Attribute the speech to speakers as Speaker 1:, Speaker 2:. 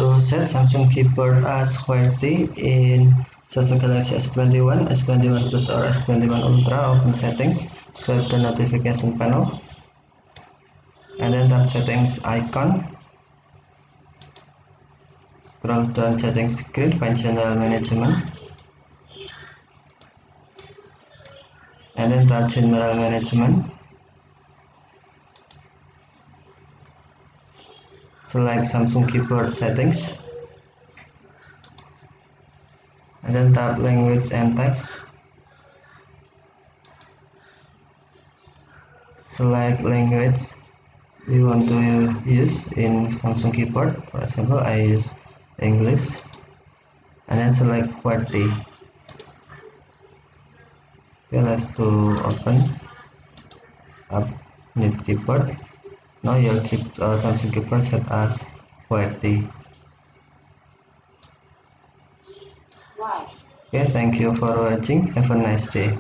Speaker 1: To set Samsung keyboard as QWERTY in Samsung Galaxy S21, S21 Plus or S21 Ultra, open settings, swipe the notification panel, and then tap settings icon. Scroll down settings screen, find general management, and then tap general management. Select Samsung keyboard settings, and then tap language and text. Select language you want to use in Samsung keyboard. For example, I use English, and then select QWERTY. Okay, let's to open up new keyboard. Now your Samsung keyboard set as QWERTY. Okay, thank you for watching. Have a nice day.